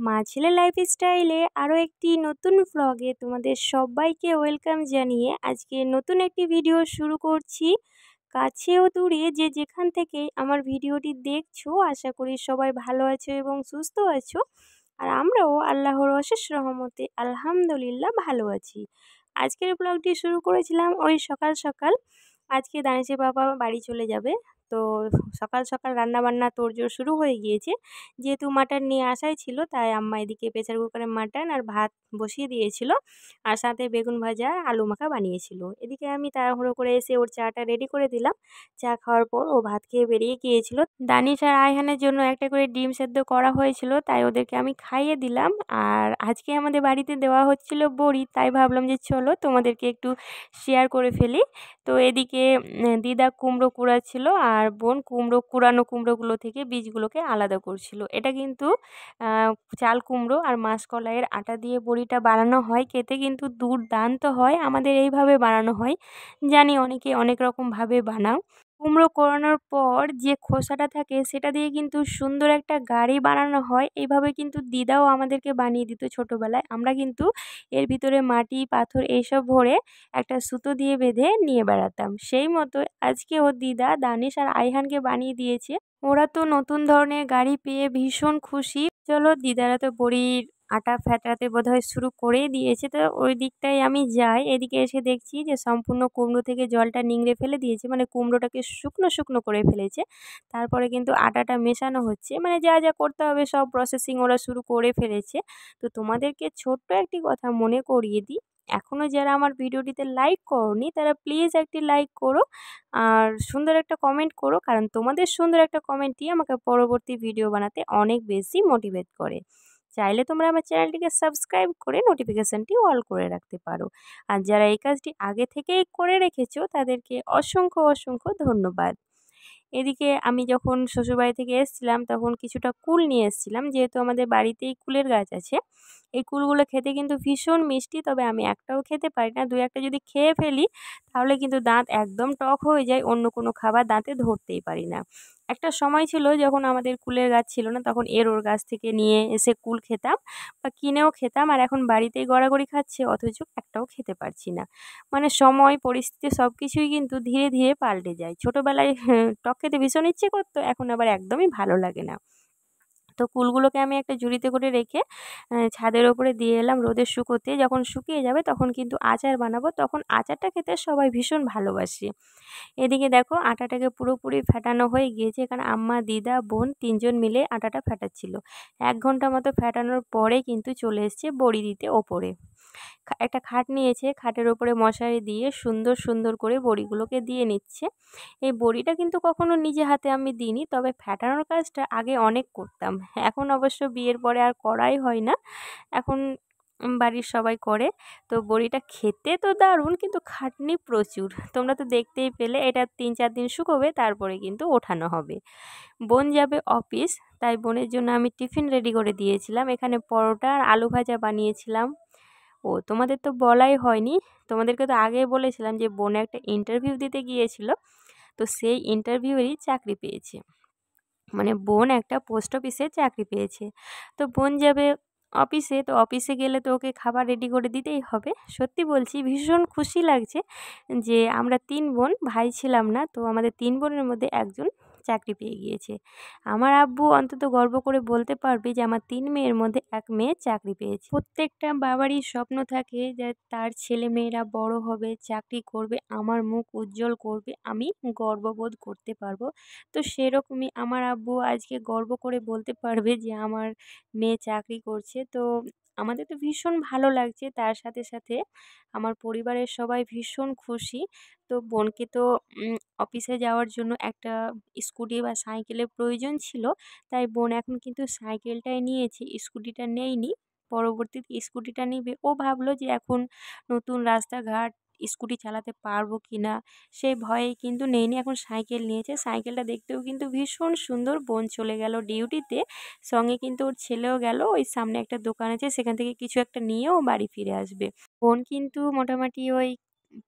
মা ছেলে লাইফস্টাইলে আরও একটি নতুন ভ্লগে তোমাদের সবাইকে ওয়েলকাম জানিয়ে আজকে নতুন একটি ভিডিও শুরু করছি। কাছে ও দূরে যে যেখান থেকে আমার ভিডিওটি দেখছো, আশা করি সবাই ভালো আছো এবং সুস্থ আছো। আর আমরাও আল্লাহর অশেষ রহমতে আলহামদুলিল্লাহ ভালো আছি। আজকের ব্লগটি শুরু করেছিলাম ওই সকাল সকাল। আজকে দানিশের বাবা বাড়ি চলে যাবে, তো সকাল সকাল রান্নাবান্না তোড়জোড় শুরু হয়ে গিয়েছে। যেহেতু মাটন নিয়ে আসাই ছিল, তাই আম্মা এদিকে প্রেসার কুকারে মাটন আর ভাত বসিয়ে দিয়েছিল, আর সাথে বেগুন ভাজা আলু মাখা বানিয়েছিল। এদিকে আমি তাড়াহুড়ো করে এসে ওর চাটা রেডি করে দিলাম। চা খাওয়ার পর ও ভাত খেয়ে বেরিয়ে গিয়েছিল। দানিশ আর আয়হানের জন্য একটা করে ডিম সেদ্ধ করা হয়েছিল, তাই ওদেরকে আমি খাইয়ে দিলাম। আর আজকে আমাদের বাড়িতে দেওয়া হচ্ছিল বড়ি, তাই ভাবলাম যে চলো তোমাদেরকে একটু শেয়ার করে ফেলি। তো এদিকে দিদা কুমড়ো কুড়াচ্ছিল আর বোন কুড়ানো কুমড়োগুলো থেকে বীজগুলোকে আলাদা করছিল। এটা কিন্তু চাল কুমড়ো আর মাসকলাইয়ের আটা দিয়ে বড়িটা বানানো হয়, খেতে কিন্তু দুর্দান্ত হয়। আমাদের এইভাবে বানানো হয়, জানি অনেকে অনেক রকমভাবে বানাও। কুমড়ো কোড়ানোর পর যে খোসাটা থাকে সেটা দিয়ে কিন্তু সুন্দর একটা গাড়ি বানানো হয়। এইভাবে কিন্তু দিদাও আমাদেরকে বানিয়ে দিত ছোটোবেলায়। আমরা কিন্তু এর ভিতরে মাটি পাথর এইসব ভরে একটা সুতো দিয়ে বেঁধে নিয়ে বেড়াতাম। সেই মতো আজকে ওর দিদা দানিশ আর আইহানকে বানিয়ে দিয়েছে। ওরা তো নতুন ধরনের গাড়ি পেয়ে ভীষণ খুশি। চলো, দিদারা তো বড়ির আটা ফ্যাটাতে বোধহয় শুরু করেই দিয়েছে, তো ওই দিকটাই আমি যাই। এদিকে এসে দেখছি যে সম্পূর্ণ কুমড়ো থেকে জলটা নিংড়ে ফেলে দিয়েছে, মানে কুমড়োটাকে শুকনো শুকনো করে ফেলেছে। তারপরে কিন্তু আটাটা মেশানো হচ্ছে, মানে যা যা করতে হবে সব প্রসেসিং ওরা শুরু করে ফেলেছে। তো তোমাদেরকে ছোট্ট একটি কথা মনে করিয়ে দিই, এখনও যারা আমার ভিডিওটিতে লাইক করোনি তারা প্লিজ একটি লাইক করো আর সুন্দর একটা কমেন্ট করো, কারণ তোমাদের সুন্দর একটা কমেন্টই আমাকে পরবর্তী ভিডিও বানাতে অনেক বেশি মোটিভেট করে। চাইলে তোমরা আমার চ্যানেলটিকে সাবস্ক্রাইব করে নোটিফিকেশানটি অল করে রাখতে পারো। আর যারা এই কাজটি আগে থেকেই করে রেখেছো তাদেরকে অসংখ্য অসংখ্য ধন্যবাদ। এদিকে আমি যখন শ্বশুরবাড়ি থেকে এসেছিলাম তখন কিছুটা কুল নিয়ে এসেছিলাম, যেহেতু আমাদের বাড়িতেই কুলের গাছ আছে। এই কুলগুলো খেতে কিন্তু ভীষণ মিষ্টি, তবে আমি একটাও খেতে পারি না। 2-1টা যদি খেয়ে ফেলি তাহলে কিন্তু দাঁত একদম টক হয়ে যায়, অন্য কোনো খাবার দাঁতে ধরতেই পারি না। একটা সময় ছিল যখন আমাদের কুলের গাছ ছিল না, তখন এর ওর গাছ থেকে নিয়ে এসে কুল খেতাম বা কিনেও খেতাম। আর এখন বাড়িতেই গড়াগড়ি খাচ্ছে, অথচ একটাও খেতে পারছি না। মানে সময় পরিস্থিতি সব কিছুই কিন্তু ধীরে ধীরে পাল্টে যায়। ছোটোবেলায় টক খেতে ভীষণ ইচ্ছে করতো, এখন আবার একদমই ভালো লাগে না। তো কুলগুলোকে আমি একটা ঝুড়িতে করে রেখে ছাদের ওপরে দিয়ে এলাম রোদে শুকোতে। যখন শুকিয়ে যাবে তখন কিন্তু আচার বানাবো, তখন আচারটা খেতে সবাই ভীষণ ভালোবাসে। এদিকে দেখো আটাটাকে পুরোপুরি ফেটানো হয়ে গিয়েছে। এখানে আম্মা, দিদা, বোন 3জন মিলে আটাটা ফেটাচ্ছিল। 1 ঘন্টা মতো ফেটানোর পরে কিন্তু চলে এসছে বড়ি দিতে ওপরে। একটা খাট নিয়েছে, খাটের ওপরে মশারি দিয়ে সুন্দর সুন্দর করে বড়িগুলোকে দিয়ে নিচ্ছে। এই বড়িটা কিন্তু কখনো নিজে হাতে আমি দিইনি, তবে ফ্যাটানোর কাজটা আগে অনেক করতাম। এখন অবশ্য বিয়ের পরে আর করাই হয় না, এখন বাড়ির সবাই করে। তো বড়িটা খেতে তো দারুণ, কিন্তু খাটনি প্রচুর। তোমরা তো দেখতেই পেলে, এটা 3-4 দিন শুকোবে, তারপরে কিন্তু ওঠানো হবে। বোন যাবে অফিস, তাই বোনের জন্য আমি টিফিন রেডি করে দিয়েছিলাম। এখানে পরোটা আর আলু ভাজা বানিয়েছিলাম। ও তোমাদের তো বলাই হয়নি, তোমাদেরকে তো আগেই বলেছিলাম যে বোন একটা ইন্টারভিউ দিতে গিয়েছিল, তো সেই ইন্টারভিউয়েরই চাকরি পেয়েছে। মানে বোন একটা পোস্ট অফিসে চাকরি পেয়েছে। তো বোন যাবে অফিসে, তো অফিসে গেলে তো ওকে খাবার রেডি করে দিতেই হবে। সত্যি বলছি ভীষণ খুশি লাগছে যে আমরা 3 বোন, ভাই ছিলাম না, তো আমাদের 3 বোনের মধ্যে একজন চাকরি পেয়ে গিয়েছে। আমার আব্বু অন্তত গর্ব করে বলতে পারবে যে আমার 3 মেয়ের মধ্যে 1 মেয়ে চাকরি পেয়েছে। প্রত্যেকটা বাবারই স্বপ্ন থাকে যে তার ছেলে মেয়েরা বড় হবে, চাকরি করবে, আমার মুখ উজ্জ্বল করবে, আমি গর্ববোধ করতে পারবো। তো সেরকমই আমার আব্বু আজকে গর্ব করে বলতে পারবে যে আমার মেয়ে চাকরি করছে। তো আমাদের তো ভীষণ ভালো লাগছে, তার সাথে সাথে আমার পরিবারের সবাই ভীষণ খুশি। তো বোনকে তো অফিসে যাওয়ার জন্য একটা স্কুটি বা সাইকেলের প্রয়োজন ছিল, তাই বোন এখন কিন্তু সাইকেলটাই নিয়েছে, স্কুটিটা নেয়নি। পরবর্তীতে স্কুটিটা নিবে। ও ভাবলো যে এখন নতুন রাস্তাঘাট স্কুটি চালাতে পারবো কিনা, সেই ভয়েই কিন্তু নেয়নি, এখন সাইকেল নিয়েছে। সাইকেলটা দেখতেও কিন্তু ভীষণ সুন্দর। বোন চলে গেল ডিউটিতে, সঙ্গে কিন্তু ওর ছেলেও গেল। ওই সামনে একটা দোকান আছে, সেখান থেকে কিছু একটা নিয়ে ও বাড়ি ফিরে আসবে। বোন কিন্তু মোটামুটি ওই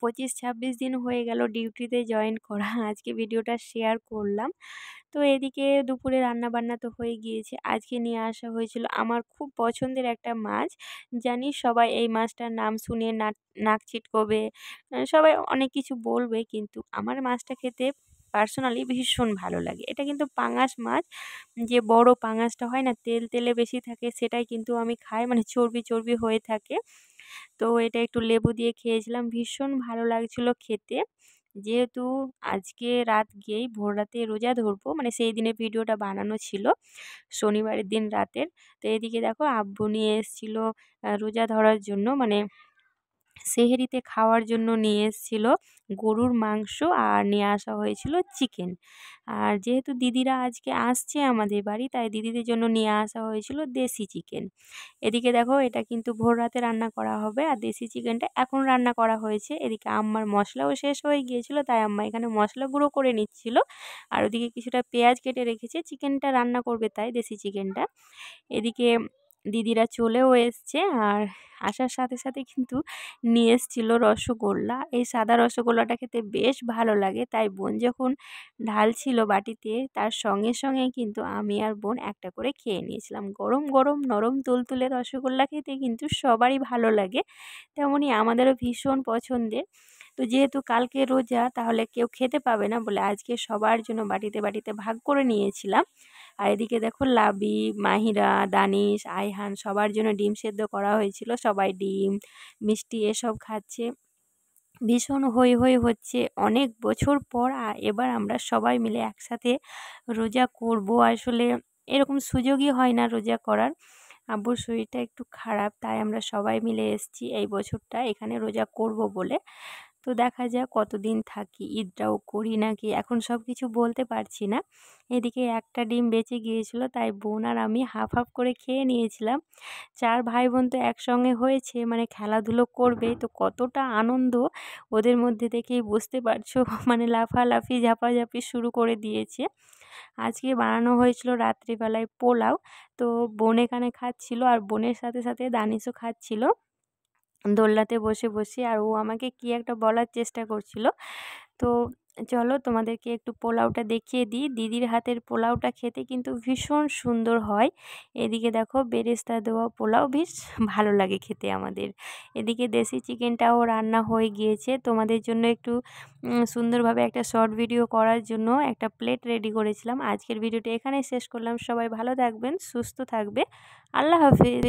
25-26 দিন হয়ে গেল ডিউটিতে জয়েন করা। আজকে ভিডিওটা শেয়ার করলাম। তো এদিকে দুপুরে রান্নাবান্না তো হয়ে গিয়েছে। আজকে নিয়ে আসা হয়েছিল আমার খুব পছন্দের একটা মাছ। জানি সবাই এই মাছটার নাম শুনে নাক ছিটকবে, সবাই অনেক কিছু বলবে, কিন্তু আমার মাছটা খেতে পার্সোনালি ভীষণ ভালো লাগে। এটা কিন্তু পাঙাশ মাছ, যে বড় পাঙাশটা হয় না, তেল তেলে বেশি থাকে, সেটাই কিন্তু আমি খাই, মানে চর্বি চর্বি হয়ে থাকে। তো এটা একটু লেবু দিয়ে খেয়েছিলাম, ভীষণ ভালো লাগছিল খেতে। যেহেতু আজকে রাত গিয়েই ভোর রাতে রোজা ধরবো, মানে সেই দিনের ভিডিওটা বানানো ছিল শনিবারের দিন রাতের। তো এদিকে দেখো আব্বু নিয়ে এসেছিল রোজা ধরার জন্য, মানে সেহরিতে খাওয়ার জন্য নিয়ে এসেছিল গরুর মাংস, আর নিয়ে আসা হয়েছিল চিকেন। আর যেহেতু দিদিরা আজকে আসছে আমাদের বাড়ি, তাই দিদিদের জন্য নিয়ে আসা হয়েছিল দেশি চিকেন। এদিকে দেখো এটা কিন্তু ভোর রাতে রান্না করা হবে, আর দেশি চিকেনটা এখন রান্না করা হয়েছে। এদিকে আম্মার মশলাও শেষ হয়ে গিয়েছিল, তাই আম্মা এখানে মশলা গুঁড়ো করে নিচ্ছিল। আর ওদিকে কিছুটা পেঁয়াজ কেটে রেখেছে, চিকেনটা রান্না করবে তাই, দেশি চিকেনটা। এদিকে দিদিরা চলেও এসছে, আর আসার সাথে সাথে কিন্তু নিয়ে এসেছিল রসগোল্লা। এই সাদা রসগোল্লাটা খেতে বেশ ভালো লাগে, তাই বোন যখন ঢালছিল বাটিতে, তার সঙ্গে সঙ্গে কিন্তু আমি আর বোন একটা করে খেয়ে নিয়েছিলাম। গরম গরম নরম তুলতুলে রসগোল্লা খেতে কিন্তু সবারই ভালো লাগে, তেমনই আমাদেরও ভীষণ পছন্দের। তো যেহেতু কালকে রোজা, তাহলে কেউ খেতে পাবে না বলে আজকে সবার জন্য বাটিতে বাটিতে ভাগ করে নিয়েছিলাম। আর এদিকে দেখো লাবি, মাহিরা, দানিশ, আইহান সবার জন্য ডিম সেদ্ধ করা হয়েছিল। সবাই ডিম, মিষ্টি এসব খাচ্ছে, ভীষণ হৈ হৈ হচ্ছে। অনেক বছর পর এবার আমরা সবাই মিলে একসাথে রোজা করব। আসলে এরকম সুযোগই হয় না রোজা করার। আব্বুর শরীরটা একটু খারাপ, তাই আমরা সবাই মিলে এসেছি এই বছরটা এখানে রোজা করব বলে। তো দেখা যাক কতদিন থাকি, ঈদটাও করি নাকি, এখন সব কিছু বলতে পারছি না। এদিকে একটা ডিম বেঁচে গিয়েছিল, তাই বোন আর আমি হাফ হাফ করে খেয়ে নিয়েছিলাম। 4 ভাই বোন তো একসঙ্গে হয়েছে, মানে খেলাধুলো করবে, তো কতটা আনন্দ ওদের মধ্যে থেকেই বুঝতে পারছো। মানে লাফালাফি ঝাপাঝাপি শুরু করে দিয়েছে। আজকে বানানো হয়েছিল রাত্রিবেলায় পোলাও। তো বোন এখানে খাচ্ছিল, আর বোনের সাথে সাথে দানিশও খাচ্ছিল দোলনাতে বসে বসে, আর ও আমাকে কি একটা বলার চেষ্টা করছিল। তো চলো তোমাদেরকে একটু পোলাওটা দেখিয়ে দিই। দিদির হাতের পোলাওটা খেতে কিন্তু ভীষণ সুন্দর হয়। এদিকে দেখো বেরেস্তা দেওয়া পোলাও বেশ ভালো লাগে খেতে আমাদের। এদিকে দেশি চিকেনটাও রান্না হয়ে গিয়েছে। তোমাদের জন্য একটু সুন্দরভাবে একটা শর্ট ভিডিও করার জন্য একটা প্লেট রেডি করেছিলাম। আজকের ভিডিওটা এখানেই শেষ করলাম। সবাই ভালো থাকবেন, সুস্থ থাকবে। আল্লাহ হাফেজ।